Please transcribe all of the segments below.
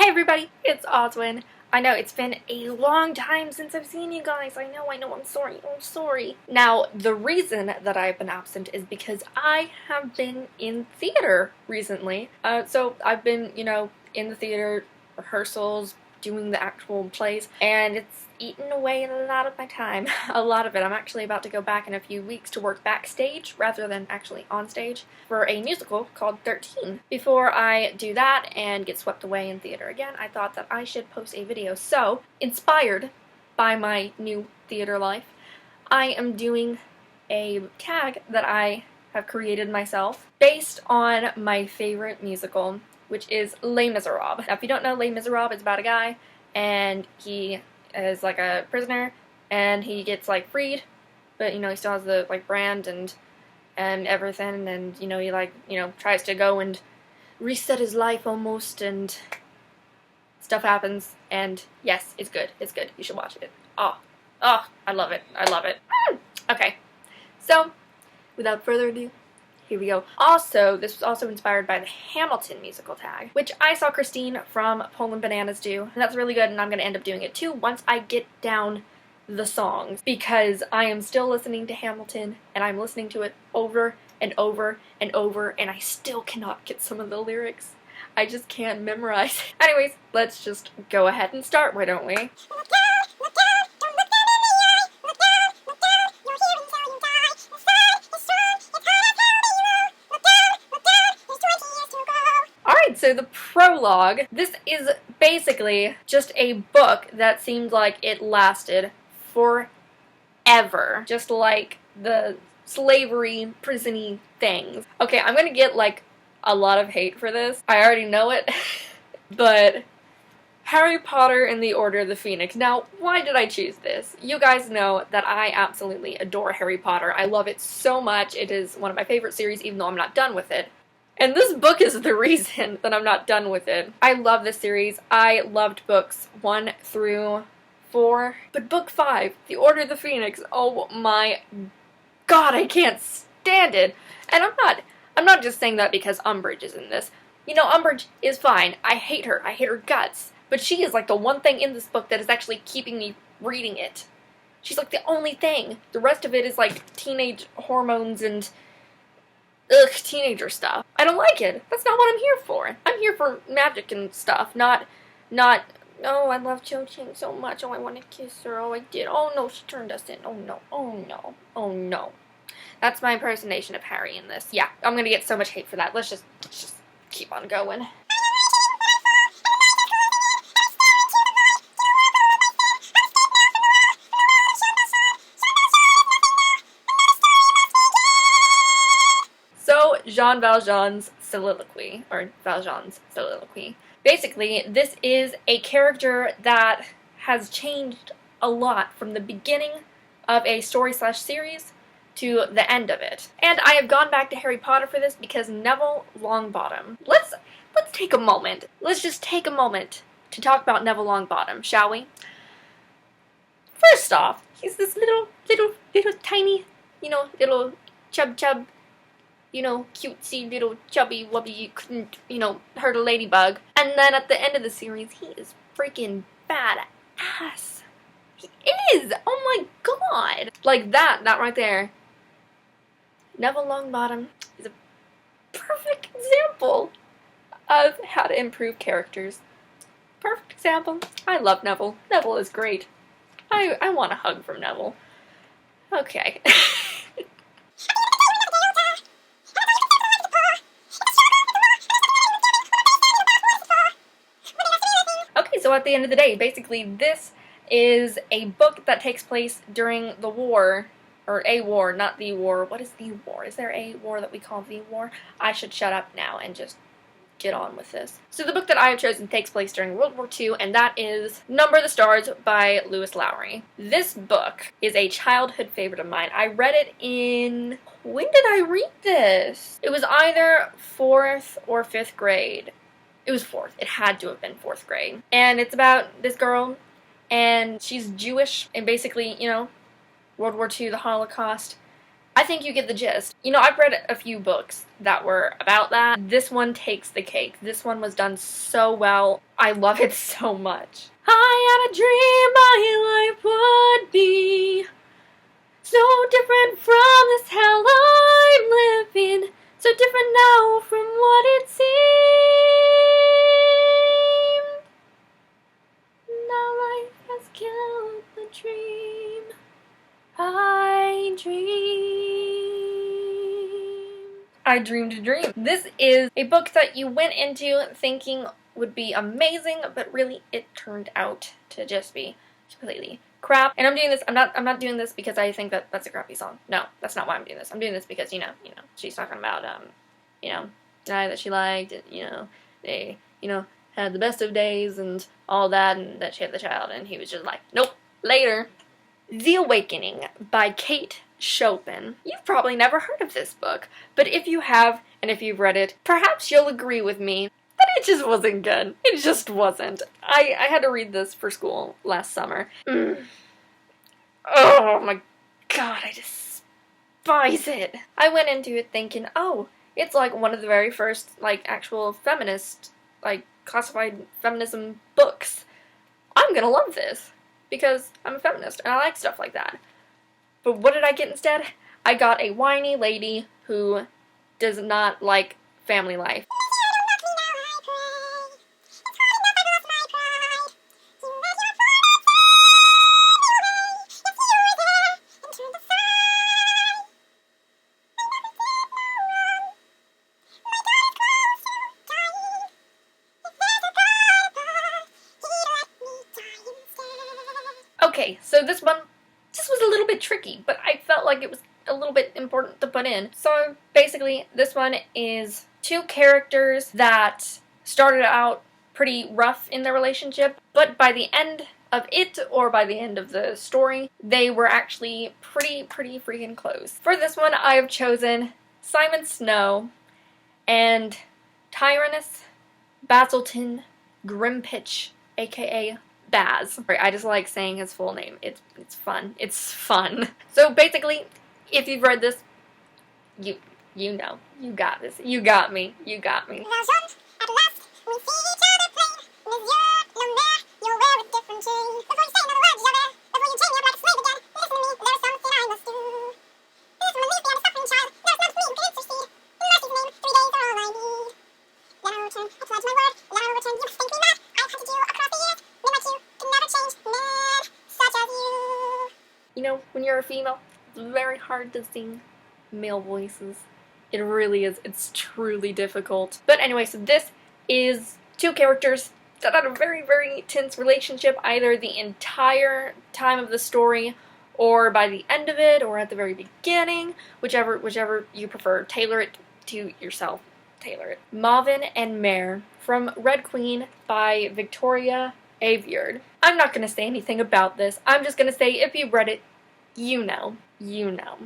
everybody, it's Oswin. I know, it's been a long time since I've seen you guys. I know, I'm sorry. Now, the reason that I've been absent is because I have been in theater recently. So I've been, in the theater, rehearsals, doing the actual plays, and it's eaten away a lot of my time. A lot of it. I'm actually about to go back in a few weeks to work backstage rather than actually on stage for a musical called 13. Before I do that and get swept away in theater again, I thought that I should post a video. So, inspired by my new theater life, I am doing a tag that I have created myself based on my favorite musical, which is Les Miserables. Now, if you don't know, Les Miserables is about a guy, and he is like a prisoner, and he gets like freed, but he still has the like brand and everything, and he tries to go and reset his life almost, and stuff happens, and yes, it's good. You should watch it. Oh, I love it. Okay, so without further ado, here we go. Also, this was also inspired by the Hamilton musical tag, which I saw Christine from Poland Bananas do, and that's really good, and I'm going to end up doing it too once I get down the songs, because I am still listening to Hamilton, and I'm listening to it over and over and over, and I still cannot get some of the lyrics. I just can't memorize. Anyways, let's just go ahead and start, why don't we? So the prologue, this is basically just a book that seemed like it lasted forever. Just like the slavery, prison-y things. Okay, I'm gonna get like a lot of hate for this. I already know it. But Harry Potter and the Order of the Phoenix. Now, why did I choose this? You guys know that I absolutely adore Harry Potter. I love it so much. It is one of my favorite series, even though I'm not done with it. And this book is the reason that I'm not done with it. I love this series. I loved books 1 through 4. But book 5, The Order of the Phoenix, oh my god, I can't stand it. And I'm not just saying that because Umbridge is in this. Umbridge is fine. I hate her guts. But she is like the one thing in this book that is actually keeping me reading it. She's like the only thing. The rest of it is like teenage hormones and teenager stuff. I don't like it. That's not what I'm here for. I'm here for magic and stuff, not, oh, I love Cho Chang so much, oh, I want to kiss her, oh, I did, oh, no, she turned us in, oh, no. That's my impersonation of Harry in this. Yeah, I'm gonna get so much hate for that. Let's just keep on going. Jean Valjean's soliloquy, or Valjean's soliloquy. Basically, this is a character that has changed a lot from the beginning of a story/series to the end of it. And I have gone back to Harry Potter for this because Neville Longbottom. Let's take a moment. Let's just take a moment to talk about Neville Longbottom, shall we? First off, he's this little tiny, little chub, cutesy little chubby wubby, you couldn't, hurt a ladybug. And then at the end of the series, he is freaking badass. He is! Oh my god! Like that right there. Neville Longbottom is a perfect example of how to improve characters. Perfect example. I love Neville. Neville is great. I want a hug from Neville. Okay. So at the end of the day, basically this is a book that takes place during the war, or a war, not the war. What is the war? Is there a war that we call the war? I should shut up now and just get on with this. So the book that I have chosen takes place during World War II, and that is Number the Stars by Lewis Lowry. This book is a childhood favorite of mine. I read it in... When did I read this? It was either 4th or 5th grade. It was 4th. It had to have been 4th grade. And it's about this girl, and she's Jewish, and basically, World War II, the Holocaust, I think you get the gist. You know, I've read a few books that were about that. This one takes the cake. This one was done so well. I love it so much. I had a dream my life would be so different from this hell I'm living. So different now from what it seemed. Now life has killed the dream I dreamed a dream. This is a book that you went into thinking would be amazing, but really it turned out to just be completely crap. And I'm doing this, I'm not doing this because I think that that's a crappy song. No, that's not why I'm doing this. I'm doing this because, you know, she's talking about, you know, the guy that she liked, you know, they, you know, had the best of days and all that, and that she had the child, and he was just like, nope, later. The Awakening by Kate Chopin. You've probably never heard of this book, but if you have, and if you've read it, perhaps you'll agree with me that it just wasn't good. It just wasn't. I had to read this for school last summer. Oh my god, I despise it. I went into it thinking, oh, it's like one of the very first, like, actual feminist, like, classified feminism books. I'm gonna love this, because I'm a feminist, and I like stuff like that. But what did I get instead? I got a whiny lady who does not like family life. Okay, so this one was a little bit tricky, but I felt like it was a little bit important to put in. So basically, this one is two characters that started out pretty rough in their relationship, but by the end of it, or by the end of the story, they were actually pretty freaking close. For this one, I have chosen Simon Snow and Tyrannus Basilton Grimpitch, aka Baz. I just like saying his full name. It's fun. It's fun. So basically, if you've read this, you know. You got this. You got me. You got me. You know, when you're a female, it's very hard to sing male voices. It really is. It's truly difficult. But anyway, so this is two characters that had a very tense relationship either the entire time of the story or by the end of it or at the very beginning, whichever you prefer. Tailor it to yourself. Tailor it. Marvin and Mare from Red Queen by Victoria Aveyard. I'm not going to say anything about this. I'm just going to say if you've read it, you know. You know.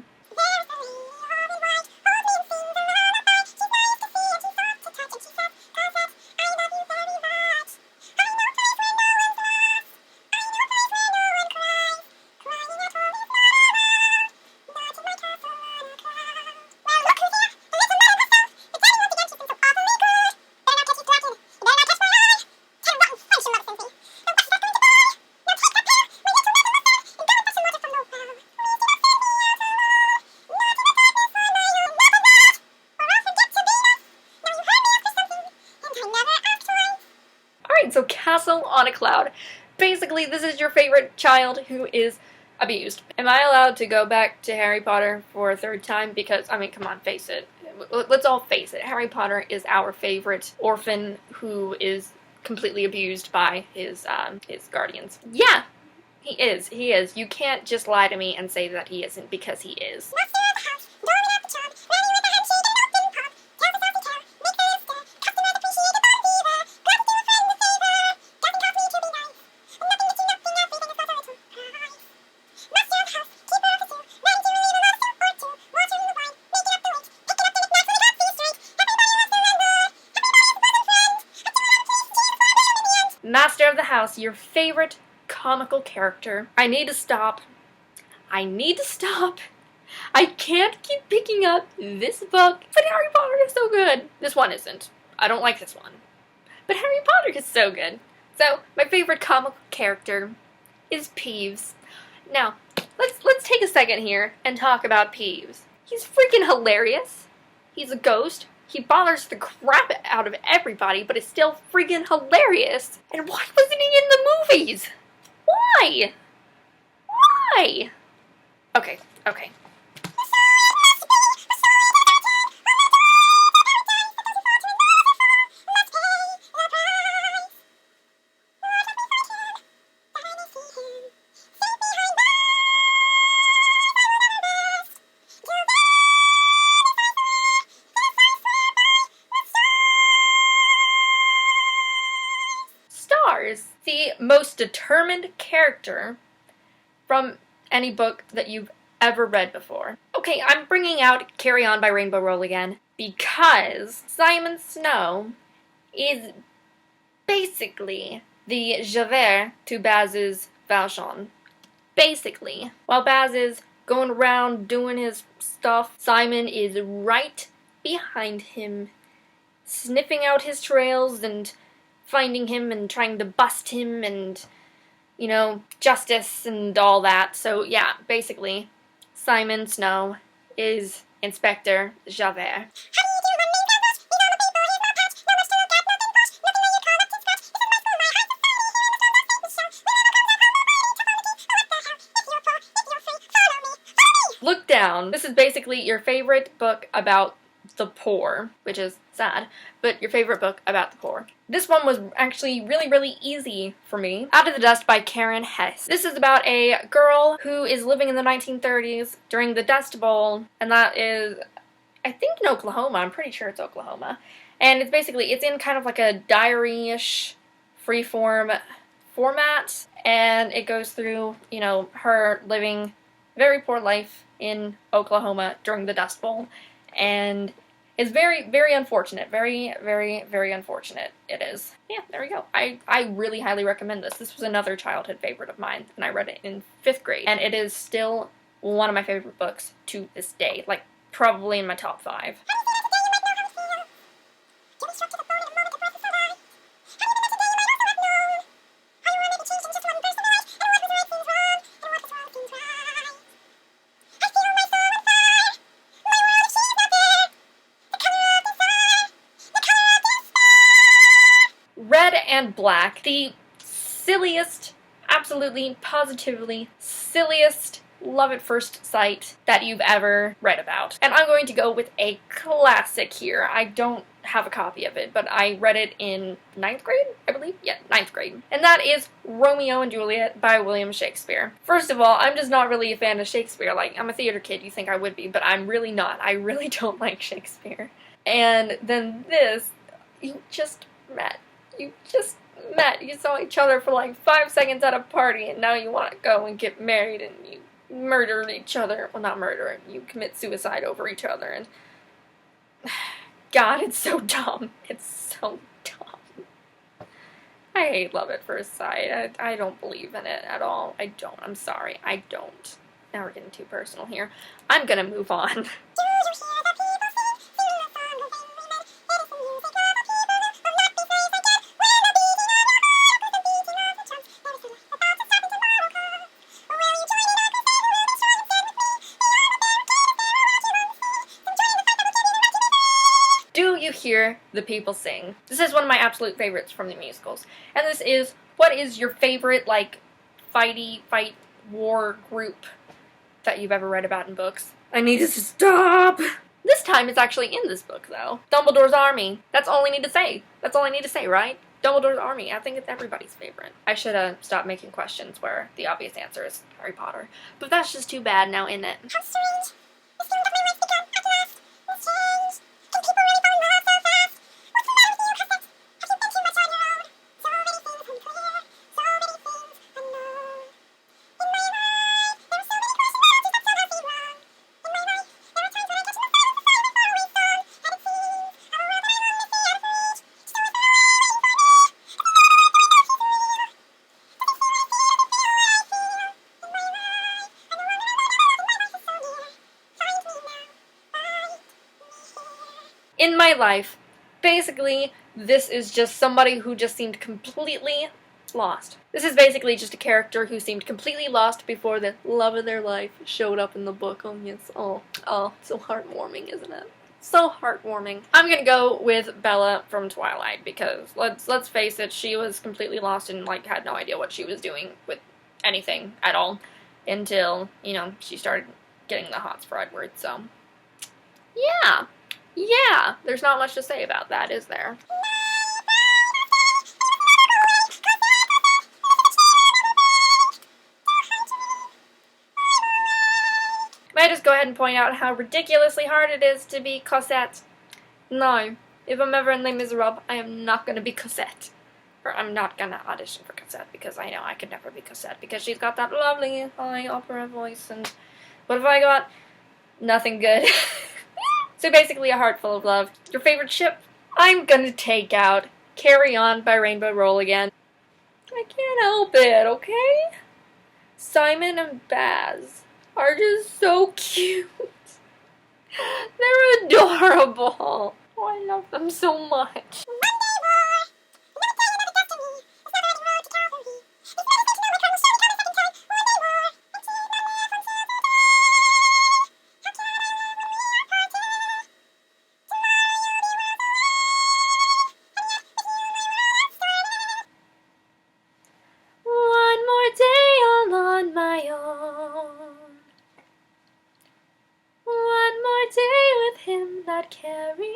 So Castle on a Cloud. Basically, this is your favorite child who is abused. Am I allowed to go back to Harry Potter for a third time? Because, I mean, come on, face it. Let's all face it. Harry Potter is our favorite orphan who is completely abused by his guardians. Yeah, he is. He is. You can't just lie to me and say that he isn't, because he is. Master of the House, your favorite comical character. I need to stop I can't keep picking up this book, but Harry Potter is so good. This one isn't. I don't like this one. But Harry Potter is so good. So, my favorite comical character is Peeves. Now, let's take a second here and talk about Peeves. He's freaking hilarious. He's a ghost. He bothers the crap out of everybody, but is still freaking hilarious. And why wasn't he in the movies? Why? Why? Okay. Stars, the most determined character from any book that you've ever read before. Okay, I'm bringing out Carry On by Rainbow Roll again because Simon Snow is basically the Javert to Baz's Valjean. Basically. While Baz is going around doing his stuff, Simon is right behind him, sniffing out his trails and finding him and trying to bust him and, you know, justice and all that. So, yeah, basically, Simon Snow is Inspector Javert. Look Down. This is basically your favorite book about the poor, which is sad, but your favorite book about the poor. This one was actually really easy for me. Out of the Dust by Karen Hess. This is about a girl who is living in the 1930s during the Dust Bowl, and that is, I think, in Oklahoma. I'm pretty sure it's Oklahoma. And it's basically, it's in kind of like a diary-ish freeform format, and it goes through, you know, her living a very poor life in Oklahoma during the Dust Bowl. And it's very unfortunate. Very unfortunate it is. Yeah, there we go. I really highly recommend this. This was another childhood favorite of mine, and I read it in 5th grade. And it is still one of my favorite books to this day. Like, probably in my top 5. Red and Black, the silliest, absolutely, positively silliest love at first sight that you've ever read about. And I'm going to go with a classic here. I don't have a copy of it, but I read it in 9th grade, I believe? Yeah, 9th grade. And that is Romeo and Juliet by William Shakespeare. First of all, I'm just not really a fan of Shakespeare. Like, I'm a theater kid, you think I would be, but I'm really not. I really don't like Shakespeare. And then this, you just met. You saw each other for like 5 seconds at a party, and now you want to go and get married, and you murder each other. Well, not murder, you commit suicide over each other, and God, it's so dumb. It's so dumb. I hate love at first sight. I don't believe in it at all. I don't. I'm sorry. I don't. Now we're getting too personal here. I'm gonna move on. Do you hear the people sing? This is one of my absolute favorites from the musicals. And this is, what is your favorite, like, fight war group that you've ever read about in books? I need to stop! This time it's actually in this book, though. Dumbledore's Army. That's all I need to say. That's all I need to say, right? Dumbledore's Army. I think it's everybody's favorite. I should have stopped making questions where the obvious answer is Harry Potter. But that's just too bad now, isn't it? How strange. This feeling of my life began at last. It's changed. Can people really fall in love so fast? What's the matter with you, Cosette? Have you been too much on your own? So many things unclear. So many things unknown. In my life, there were so many personalities that somehow seemed wrong. In my life, there were times when I touched the fire of the fire before we sung. And it seems of a world that I long to see out of reach. Still was far away waiting for me. And then all at once I know he's real. Does he feel what I feel and feel what I feel? In my life, I'm the one that I love in my life is so near. in my life. Basically, this is just somebody who just seemed completely lost. This is basically just a character who seemed completely lost before the love of their life showed up in the book. Oh, yes. Oh, so heartwarming, isn't it? So heartwarming. I'm gonna go with Bella from Twilight because let's face it, she was completely lost and like had no idea what she was doing with anything at all until, you know, she started getting the hots for Edward. So yeah, there's not much to say about that, is there? May I just go ahead and point out how ridiculously hard it is to be Cosette? No, if I'm ever in Les Miserables, I am not going to be Cosette. Or I'm not going to audition for Cosette because I know I could never be Cosette because she's got that lovely high opera voice. And what have I got? Nothing good. So basically a heart full of love. Your favorite ship? I'm going to take out Carry On by Rainbow Roll again. I can't help it, okay? Simon and Baz are just so cute. They're adorable. Oh, I love them so much. One more day all on my own. One more day with him not caring.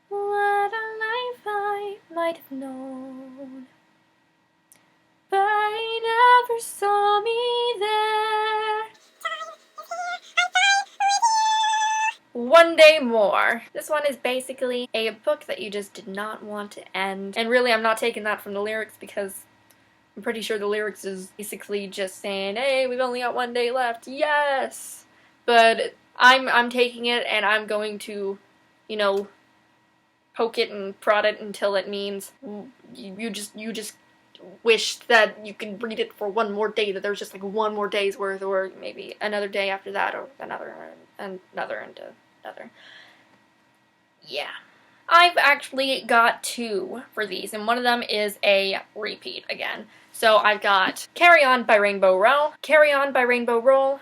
What a life I might have known. But he never saw me there. One Day More. This one is basically a book that you just did not want to end. And really, I'm not taking that from the lyrics because I'm pretty sure the lyrics is basically just saying, hey, we've only got 1 day left. Yes! But I'm taking it and I'm going to, you know, poke it and prod it until it means you just wish that you could read it for one more day, that there's just like one more day's worth, or maybe another day after that, or another, and another. Yeah. I've actually got 2 for these, and one of them is a repeat again. So I've got Carry On by Rainbow Roll, Carry On by Rainbow Roll,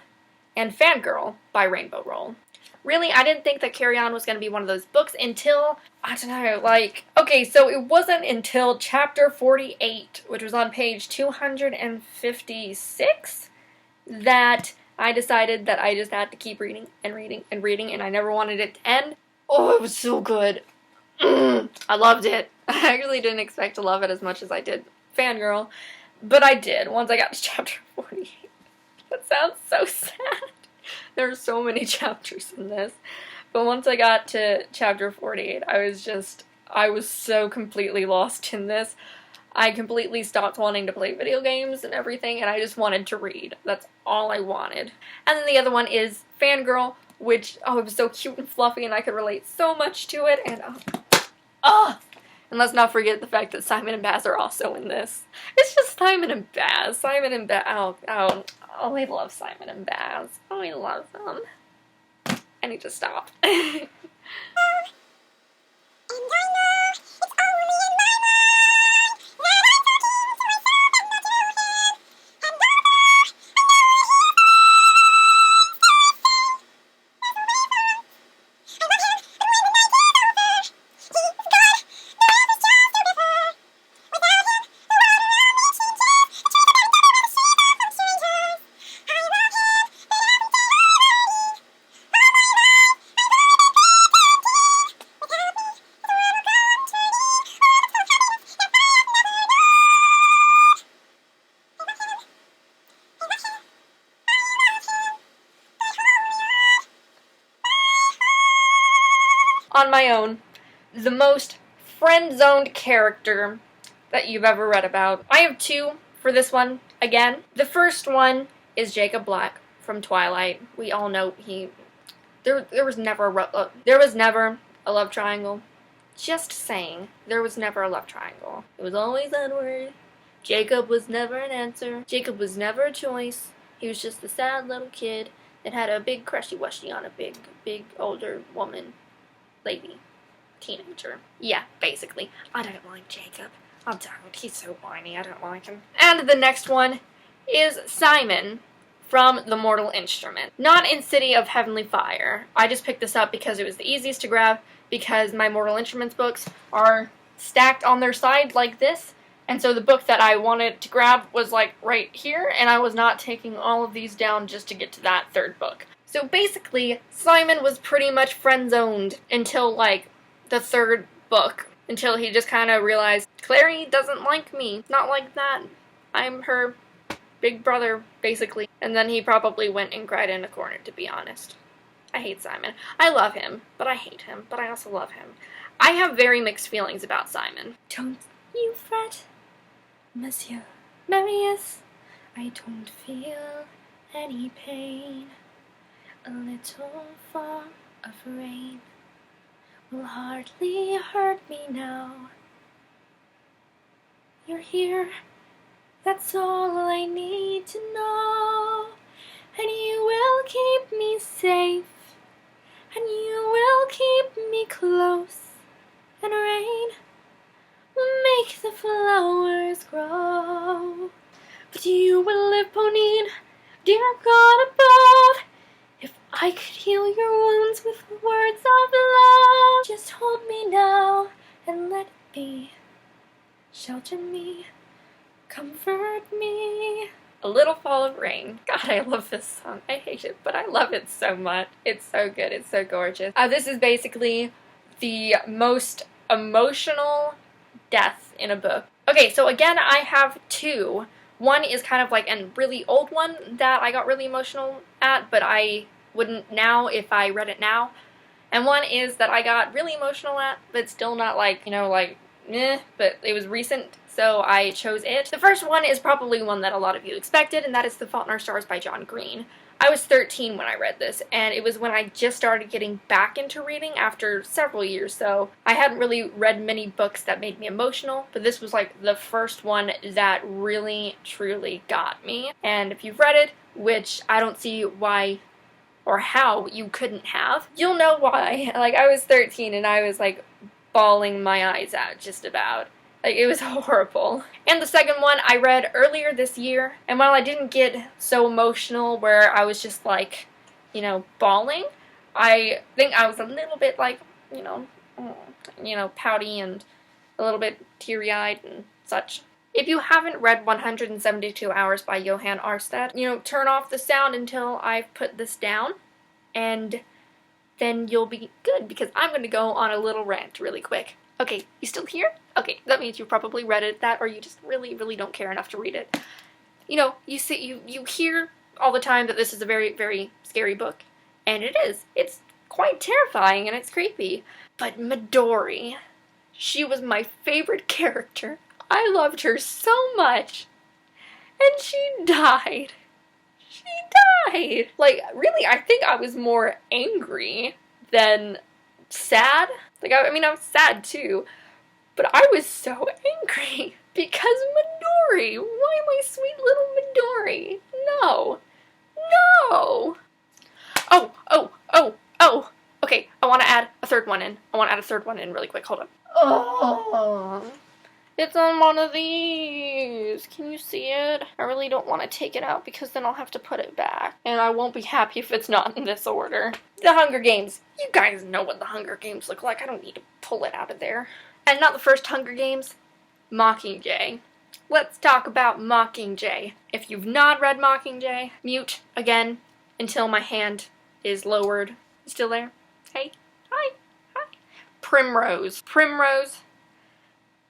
and Fangirl by Rainbow Roll. Really, I didn't think that Carry On was going to be one of those books until, I don't know, like, okay, so it wasn't until chapter 48, which was on page 256, that I decided that I just had to keep reading and reading and reading, and I never wanted it to end. Oh, it was so good. I loved it. I actually didn't expect to love it as much as I did Fangirl, but I did once I got to chapter 48. That sounds so sad. There are so many chapters in this, but once I got to chapter 48, I was so completely lost in this. I completely stopped wanting to play video games and everything, and I just wanted to read. That's all I wanted. And then the other one is Fangirl, which, oh, it was so cute and fluffy, and I could relate so much to it, and, and let's not forget the fact that Simon and Baz are also in this. It's just Simon and Baz. Simon and Baz, oh, I love Simon and Baz. Oh, I love them. I need to stop. And I know it's only in my mind that I'm talking to myself and not to him. And although I know he's I love him, and when the night is over, he's gone. No other's just so bitter. Without him, the world around me changes. The truth that I never want to see from strangers. I love him, but everything already. All my life, I've already been guaranteed. Without me, the world will go on turning. All the full happiness that I have never known. I love him. I love him. I love him. My whole heart. On my own, the most friend-zoned character that you've ever read about. I have 2 for this one, again. The first one is Jacob Black from Twilight. We all know there was never a love triangle. Just saying, there was never a love triangle. It was always Edward. Jacob was never an answer. Jacob was never a choice. He was just the sad little kid that had a big crushy-wushy on a big older woman, lady, teenager. Yeah, basically. I don't like Jacob. I don't. He's so whiny. I don't like him. And the next one is Simon from The Mortal Instrument. Not in City of Heavenly Fire. I just picked this up because it was the easiest to grab, because my Mortal Instruments books are stacked on their side like this, and so the book that I wanted to grab was like right here, and I was not taking all of these down just to get to that third book. So basically, Simon was pretty much friend-zoned until like the third book, until he just kind of realized, Clary doesn't like me. Not like that. I'm her big brother, basically. And then he probably went and cried in a corner, to be honest. I hate Simon. I love him, but I hate him, but I also love him. I have very mixed feelings about Simon. Don't you fret, Monsieur Marius. I don't feel any pain. A little fall of rain will hardly hurt me now. You're here, that's all I need to know. And you will keep me safe, and you will keep me close. And rain will make the flowers grow. But you will live, Ponine, dear God above. If I could heal your wounds with words of love, just hold me now and let it be. Shelter me, comfort me. A Little Fall of Rain. God, I love this song. I hate it, but I love it so much. It's so good. It's so gorgeous. This is basically the most emotional death in a book. Okay, so again, I have two. One is kind of like a really old one that I got really emotional at, but I wouldn't now if I read it now. And one is that I got really emotional at, but still not like, you know, like, but it was recent, so I chose it. The first one is probably one that a lot of you expected, and that is The Fault in Our Stars by John Green. I was 13 when I read this, and it was when I just started getting back into reading after several years, so I hadn't really read many books that made me emotional, but this was like the first one that really, truly got me. And if you've read it, which I don't see why or how you couldn't have, you'll know why. Like, I was 13 and I was like bawling my eyes out just about. Like, it was horrible. And the second one I read earlier this year, and while I didn't get so emotional where I was just like, you know, bawling, I think I was a little bit like, you know, pouty and a little bit teary-eyed and such. If you haven't read 172 Hours by Johann Arstedt, you know, turn off the sound until I've put this down, and then you'll be good, because I'm going to go on a little rant really quick. Okay, you still here? Okay, that means you probably read it, or you just really, really don't care enough to read it. You know, you hear all the time that this is a very, very scary book, and it is. It's quite terrifying, and it's creepy. But Midori, she was my favorite character. I loved her so much, and she died. She died! Like, really, I think I was more angry than sad. Like, I mean, I was sad too, but I was so angry because Midori. Why my sweet little Midori? No. No! Oh. Okay, I want to add a third one in. Really quick. Hold up. Oh. It's on one of these. Can you see it? I really don't want to take it out because then I'll have to put it back. And I won't be happy if it's not in this order. The Hunger Games. You guys know what the Hunger Games look like. I don't need to pull it out of there. And not the first Hunger Games. Mockingjay. Let's talk about Mockingjay. If you've not read Mockingjay, mute again until my hand is lowered. You still there? Hey? Hi. Primrose.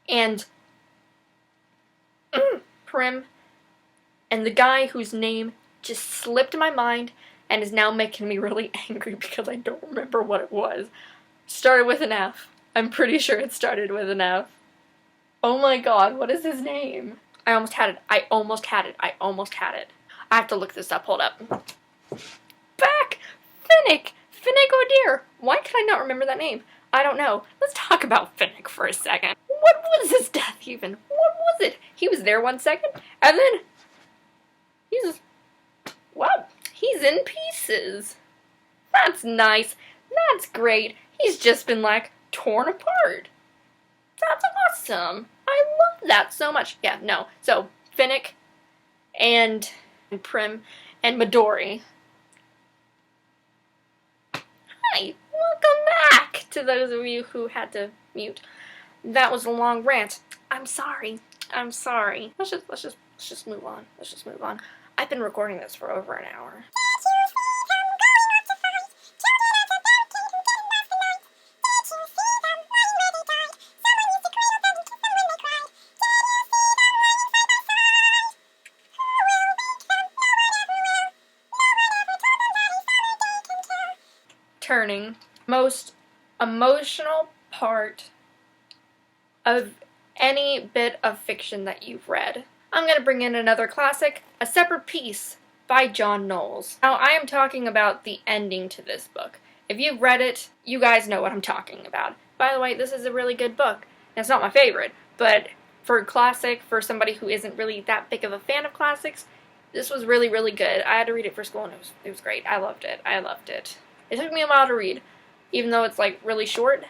And Prim, and the guy whose name just slipped my mind and is now making me really angry because I don't remember what it was. Started with an F. I'm pretty sure it started with an F. Oh my god, what is his name? I almost had it. I have to look this up. Hold up. Back! Finnick! Finnick O'Dear! Why can I not remember that name? I don't know. Let's talk about Finnick for a second. What was his death even? What was it? He was there 1 second, and then he He's in pieces. That's nice. That's great. He's just been, like, torn apart. That's awesome. I love that so much. Yeah, no. So, Finnick and Prim and Midori. Hi, welcome back to those of you who had to mute. That was a long rant. I'm sorry. I'm sorry. Let's just move on. Let's just move on. I've been recording this for over an hour. Turning. Most emotional part of any bit of fiction that you've read. I'm going to bring in another classic, A Separate Piece by John Knowles. Now, I am talking about the ending to this book. If you've read it, you guys know what I'm talking about. By the way, this is a really good book. It's not my favorite, but for a classic, for somebody who isn't really that big of a fan of classics, this was really, really good. I had to read it for school, and it was great. I loved it. I loved it. It took me a while to read, even though it's, like, really short,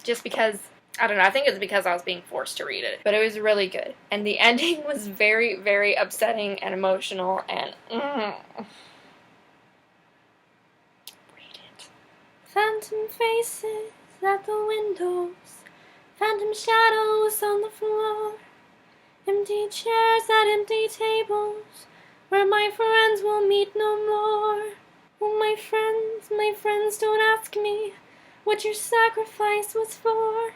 just because, I don't know, I think it's because I was being forced to read it, but it was really good. And the ending was very, very upsetting and emotional, and, read it. Phantom faces at the windows, phantom shadows on the floor, empty chairs at empty tables, where my friends will meet no more. Oh, my friends, don't ask me what your sacrifice was for.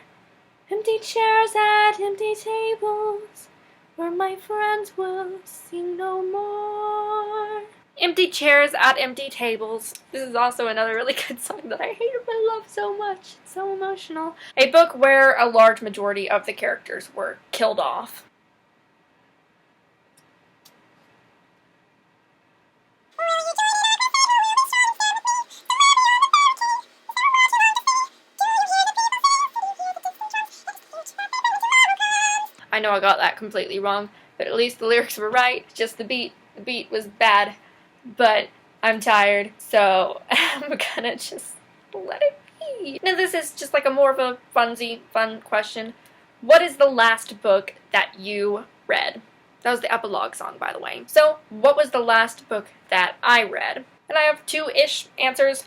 Empty chairs at empty tables, where my friends will see no more. Empty chairs at empty tables. This is also another really good song that I hate but love so much. It's so emotional. A book where a large majority of the characters were killed off. I know I got that completely wrong, but at least the lyrics were right, just the beat. The beat was bad, but I'm tired, so I'm gonna just let it be. Now this is just like a more of a fun question. What is the last book that you read? That was the epilogue song, by the way. So, what was the last book that I read? And I have two-ish answers.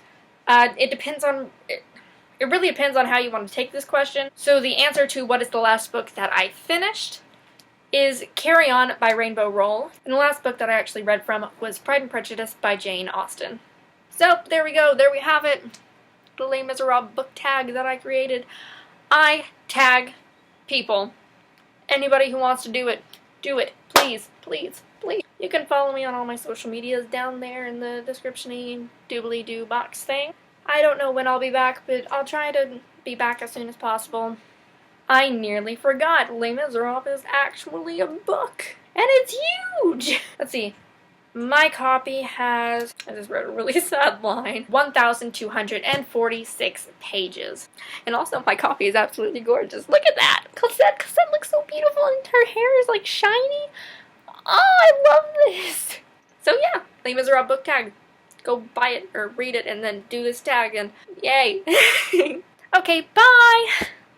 It really depends on how you want to take this question. So the answer to what is the last book that I finished is Carry On by Rainbow Rowell. And the last book that I actually read from was Pride and Prejudice by Jane Austen. So there we go. There we have it. The Les Miserables book tag that I created. I tag people. Anybody who wants to do it, do it. Please, please, please. You can follow me on all my social medias down there in the description-y doobly-doo box thing. I don't know when I'll be back, but I'll try to be back as soon as possible. I nearly forgot. Les Miserables is actually a book. And it's huge! Let's see. My copy has, I just wrote a really sad line, 1,246 pages. And also my copy is absolutely gorgeous. Look at that! Cosette looks so beautiful and her hair is like shiny. Oh, I love this! So yeah, Les Miserables book tag. Go buy it or read it and then do this tag and yay. Okay, bye!